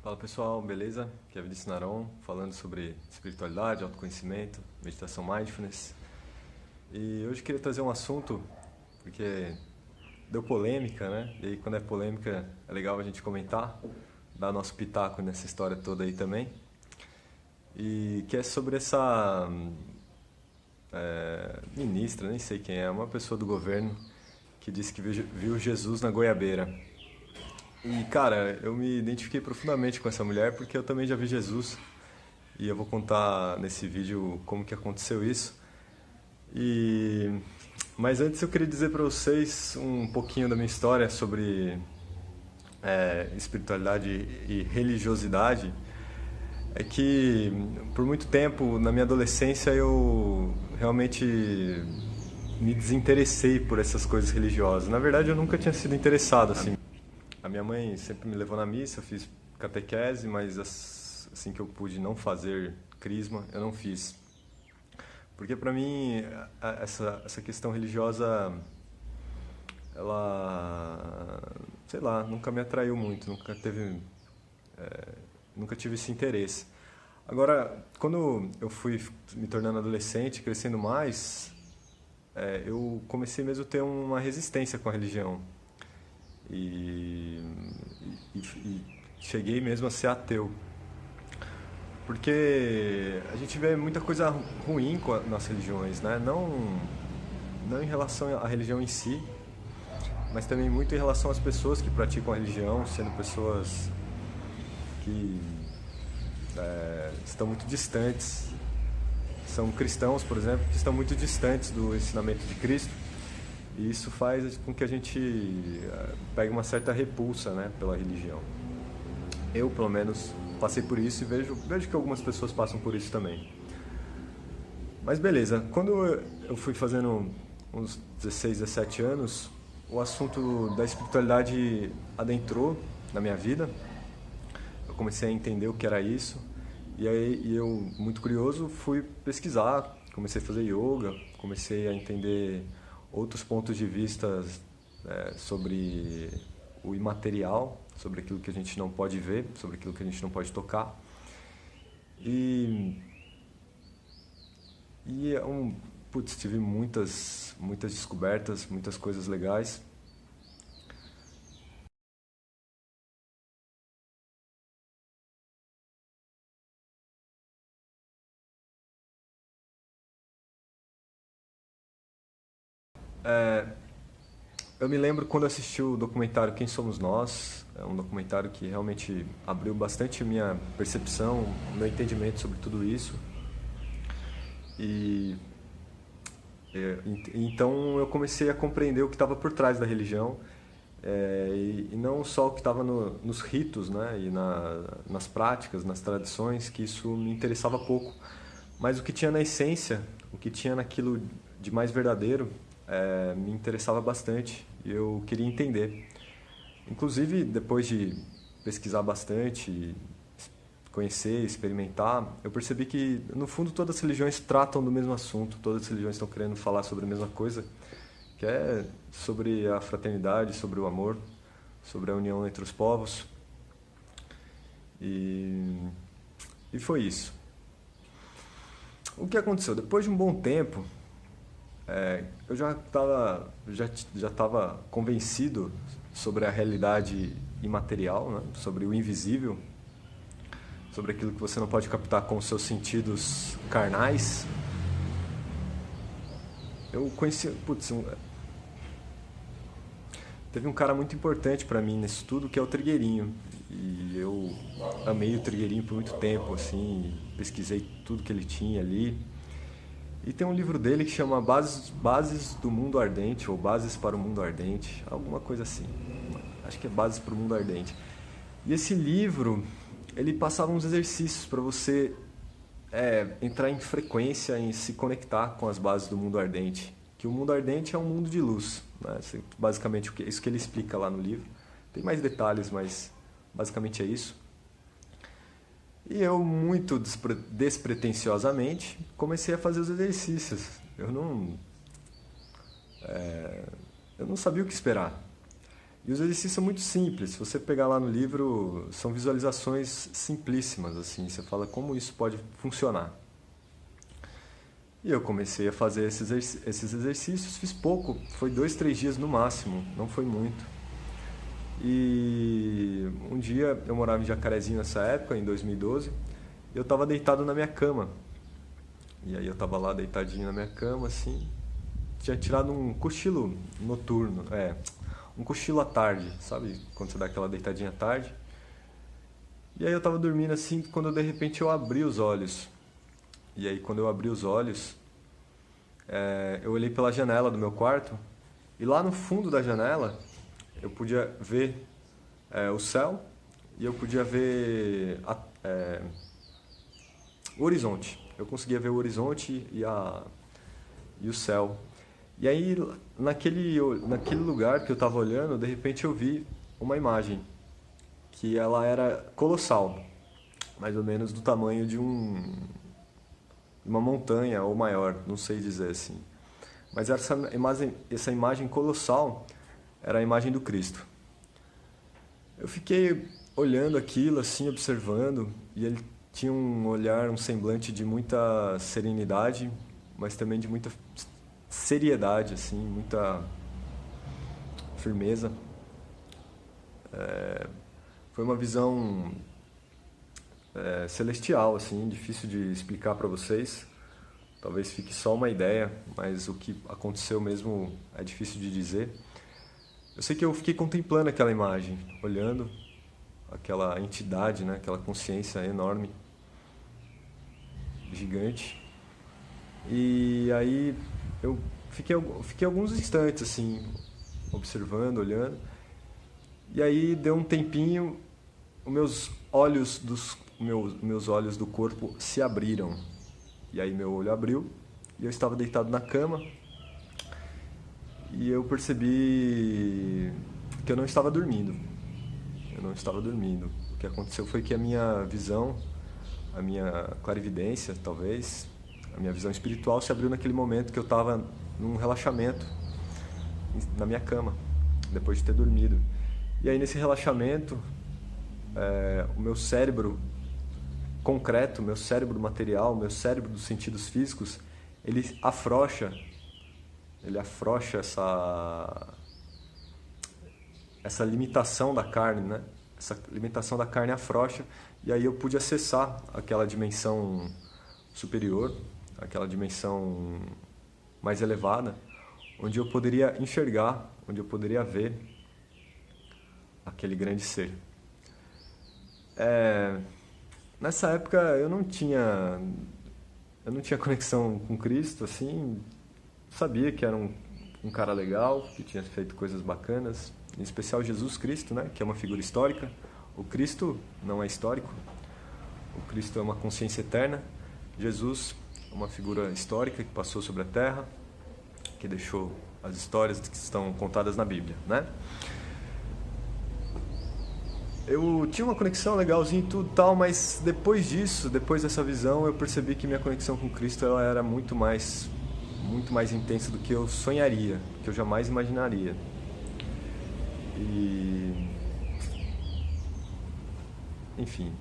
Fala pessoal, beleza? Aqui é Vinícius Naron, falando sobre espiritualidade, autoconhecimento, meditação mindfulness. E hoje eu queria trazer um assunto, porque deu polêmica, né? E aí, quando é polêmica é legal a gente comentar, dar nosso pitaco nessa história toda aí também. E que é sobre essa ministra, nem sei quem é, uma pessoa do governo que disse que viu Jesus na goiabeira. E cara, eu me identifiquei profundamente com essa mulher porque eu também já vi Jesus. E eu vou contar nesse vídeo como que aconteceu isso. E mas antes eu queria dizer para vocês um pouquinho da minha história sobre espiritualidade e religiosidade. É que por muito tempo na minha adolescência eu realmente me desinteressei por essas coisas religiosas. Na verdade eu nunca tinha sido interessado assim. A minha mãe sempre me levou na missa, eu fiz catequese, mas assim que eu pude não fazer crisma, eu não fiz. Porque para mim essa questão religiosa, ela, sei lá, nunca me atraiu muito, nunca tive esse interesse. Agora, quando eu fui me tornando adolescente, crescendo mais, eu comecei mesmo a ter uma resistência com a religião. E, e cheguei mesmo a ser ateu. Porque a gente vê muita coisa ruim nas religiões, né? Não em relação à religião em si, mas também muito em relação às pessoas que praticam a religião, sendo pessoas que estão muito distantes. São cristãos, por exemplo, que estão muito distantes do ensinamento de Cristo. E isso faz com que a gente pegue uma certa repulsa, né, pela religião. Eu, pelo menos, passei por isso e vejo que algumas pessoas passam por isso também. Mas beleza, quando eu fui fazendo uns 16, 17 anos, o assunto da espiritualidade adentrou na minha vida. Eu comecei a entender o que era isso. E aí eu, muito curioso, fui pesquisar, comecei a fazer yoga, comecei a entender outros pontos de vista sobre o imaterial, sobre aquilo que a gente não pode ver, sobre aquilo que a gente não pode tocar. E, putz, tive muitas descobertas, muitas coisas legais. Eu me lembro quando assisti o documentário Quem Somos Nós. É um documentário que realmente abriu bastante minha percepção, meu entendimento sobre tudo isso. E então eu comecei a compreender o que estava por trás da religião, e não só o que estava nos ritos, né, e nas práticas, nas tradições, que isso me interessava pouco, mas o que tinha na essência, o que tinha naquilo de mais verdadeiro, me interessava bastante e eu queria entender. Inclusive, depois de pesquisar bastante, conhecer, experimentar, eu percebi que, no fundo, todas as religiões tratam do mesmo assunto, todas as religiões estão querendo falar sobre a mesma coisa, que é sobre a fraternidade, sobre o amor, sobre a união entre os povos. E, e foi isso. O que aconteceu? Depois de um bom tempo, eu já estava convencido sobre a realidade imaterial, né? Sobre o invisível, sobre aquilo que você não pode captar com os seus sentidos carnais. Eu conheci, putz, teve um cara muito importante para mim nesse tudo, que é o Trigueirinho. E eu amei o Trigueirinho por muito tempo, assim, pesquisei tudo que ele tinha ali. E tem um livro dele que chama Bases do Mundo Ardente, ou Bases para o Mundo Ardente, alguma coisa assim. Acho que é Bases para o Mundo Ardente. E esse livro, ele passava uns exercícios para você entrar em frequência, em se conectar com as bases do mundo ardente. Que o mundo ardente é um mundo de luz, né? Basicamente isso que ele explica lá no livro. Tem mais detalhes, mas basicamente é isso. E eu, muito despretensiosamente, comecei a fazer os exercícios. Eu não sabia o que esperar. E os exercícios são muito simples. Se você pegar lá no livro, são visualizações simplíssimas, assim. Você fala como isso pode funcionar. E eu comecei a fazer esses exercícios, fiz pouco, foi 2, 3 dias no máximo, não foi muito. E um dia eu morava em Jacarezinho nessa época, em 2012, e eu estava deitado na minha cama. E aí eu estava lá deitadinho na minha cama, assim, tinha tirado um cochilo noturno, um cochilo à tarde, sabe? Quando você dá aquela deitadinha à tarde. E aí eu estava dormindo assim, quando de repente eu abri os olhos. E aí quando eu abri os olhos, eu olhei pela janela do meu quarto, e lá no fundo da janela eu podia ver o céu e eu podia ver o horizonte. Eu conseguia ver o horizonte e o céu. E aí, naquele lugar que eu estava olhando, de repente eu vi uma imagem que ela era colossal, mais ou menos do tamanho de uma montanha ou maior, não sei dizer assim. Mas essa imagem colossal era a imagem do Cristo. Eu fiquei olhando aquilo, assim, observando, e ele tinha um olhar, um semblante de muita serenidade, mas também de muita seriedade, assim, muita firmeza. Foi uma visão celestial, assim, difícil de explicar para vocês. Talvez fique só uma ideia, mas o que aconteceu mesmo é difícil de dizer. Eu sei que eu fiquei contemplando aquela imagem, olhando aquela entidade, né, aquela consciência enorme, gigante. E aí eu fiquei alguns instantes assim, observando, olhando. E aí deu um tempinho, os meus olhos do corpo se abriram. E aí meu olho abriu e eu estava deitado na cama. E eu percebi que eu não estava dormindo. Eu não estava dormindo. O que aconteceu foi que a minha visão, a minha clarividência, talvez, a minha visão espiritual se abriu naquele momento que eu estava num relaxamento na minha cama, depois de ter dormido. E aí nesse relaxamento, o meu cérebro concreto, meu cérebro material, meu cérebro dos sentidos físicos, ele afrouxa essa limitação da carne, né? Essa limitação da carne afrouxa, e aí eu pude acessar aquela dimensão superior, aquela dimensão mais elevada, onde eu poderia enxergar, onde eu poderia ver aquele grande ser. Nessa época eu não tinha conexão com Cristo, assim, sabia que era um cara legal, que tinha feito coisas bacanas, em especial Jesus Cristo, né, que é uma figura histórica. O Cristo não é histórico, o Cristo é uma consciência eterna. Jesus é uma figura histórica que passou sobre a Terra, que deixou as histórias que estão contadas na Bíblia, né? Eu tinha uma conexão legalzinha e tudo tal, mas depois disso, depois dessa visão, eu percebi que minha conexão com Cristo ela era muito mais intensa do que eu sonharia, que eu jamais imaginaria. E enfim,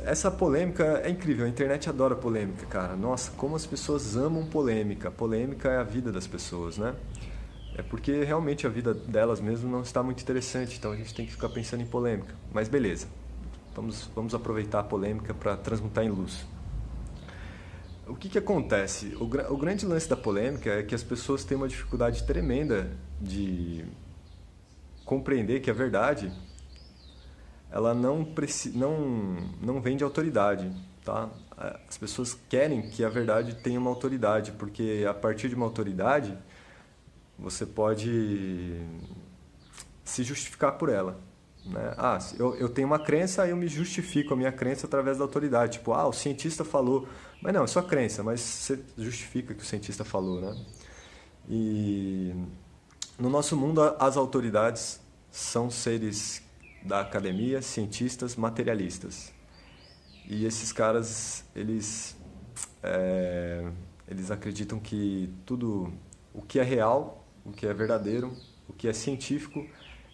essa polêmica é incrível, a internet adora polêmica, cara. Nossa, como as pessoas amam polêmica. Polêmica é a vida das pessoas, né? É porque realmente a vida delas mesmo não está muito interessante, então a gente tem que ficar pensando em polêmica. Mas beleza, vamos aproveitar a polêmica para transmutar em luz. O que acontece? O grande lance da polêmica é que as pessoas têm uma dificuldade tremenda de compreender que a verdade ela não vem de autoridade, tá? As pessoas querem que a verdade tenha uma autoridade, porque a partir de uma autoridade você pode se justificar por ela, né? Eu tenho uma crença, aí eu me justifico a minha crença através da autoridade. Tipo, o cientista falou. Mas não, é só crença, mas você justifica o que o cientista falou, né? E no nosso mundo, as autoridades são seres da academia, cientistas, materialistas. E esses caras, eles acreditam que tudo o que é real, o que é verdadeiro, O que é científico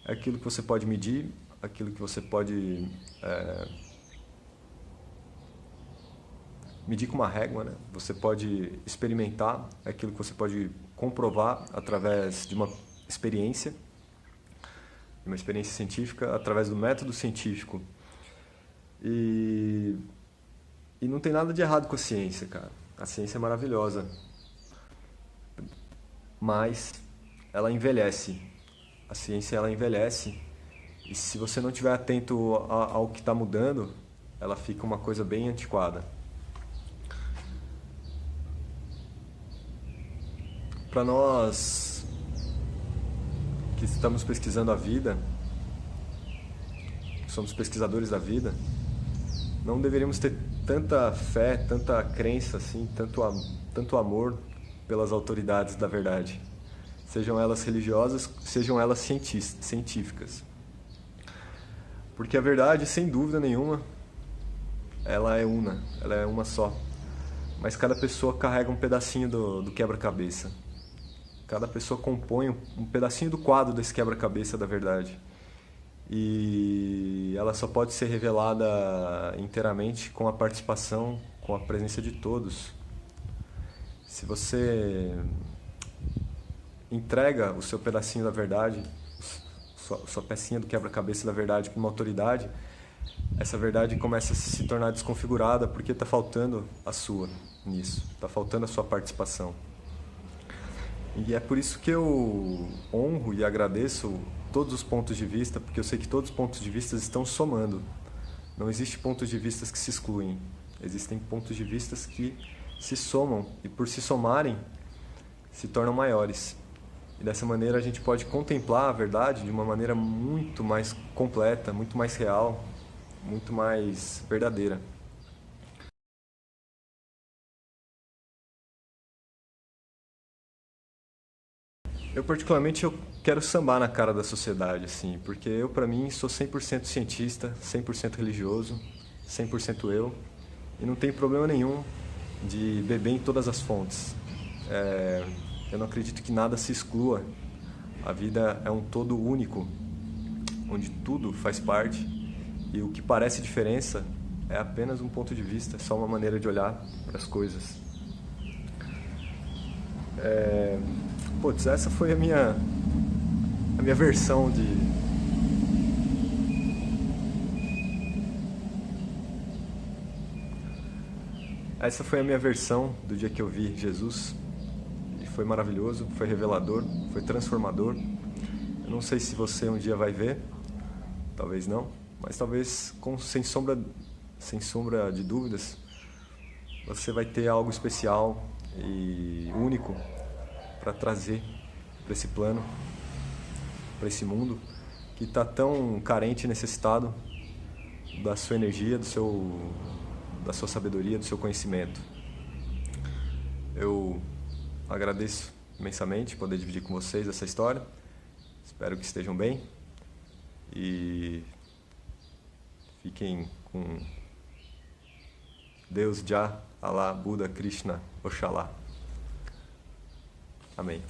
é aquilo que você pode medir, aquilo que você pode medir com uma régua, né? Você pode experimentar, é aquilo que você pode comprovar através de uma experiência científica, através do método científico. E não tem nada de errado com a ciência, cara. A ciência é maravilhosa, mas ela envelhece. A ciência, ela envelhece, e se você não estiver atento ao que está mudando, ela fica uma coisa bem antiquada. Para nós que estamos pesquisando a vida, somos pesquisadores da vida, não deveríamos ter tanta fé, tanta crença, assim, tanto amor pelas autoridades da verdade. Sejam elas religiosas, sejam elas científicas. Porque a verdade, sem dúvida nenhuma, ela é uma só. Mas cada pessoa carrega um pedacinho do quebra-cabeça. Cada pessoa compõe um pedacinho do quadro desse quebra-cabeça da verdade. E ela só pode ser revelada inteiramente com a participação, com a presença de todos. Se você entrega o seu pedacinho da verdade, sua pecinha do quebra-cabeça da verdade para uma autoridade, essa verdade começa a se tornar desconfigurada porque está faltando a sua nisso, está faltando a sua participação. E é por isso que eu honro e agradeço todos os pontos de vista, porque eu sei que todos os pontos de vista estão somando. Não existe pontos de vista que se excluem, existem pontos de vista que se somam e por se somarem se tornam maiores. E dessa maneira a gente pode contemplar a verdade de uma maneira muito mais completa, muito mais real, muito mais verdadeira. Eu particularmente quero sambar na cara da sociedade, assim, porque eu, para mim, sou 100% cientista, 100% religioso, 100% eu, e não tem problema nenhum de beber em todas as fontes. Eu não acredito que nada se exclua. A vida é um todo único, onde tudo faz parte, e o que parece diferença é apenas um ponto de vista, é só uma maneira de olhar para as coisas. Putz, essa foi a minha versão de... Essa foi a minha versão do dia que eu vi Jesus. E foi maravilhoso, foi revelador, foi transformador. Eu não sei se você um dia vai ver, talvez não, mas talvez sem sombra de dúvidas, você vai ter algo especial e único para trazer para esse plano, para esse mundo que está tão carente e necessitado da sua energia, da sua sabedoria, do seu conhecimento. Eu agradeço imensamente poder dividir com vocês essa história. Espero que estejam bem e fiquem com Deus, Jah, Allah, Buda, Krishna, Oxalá. Amém.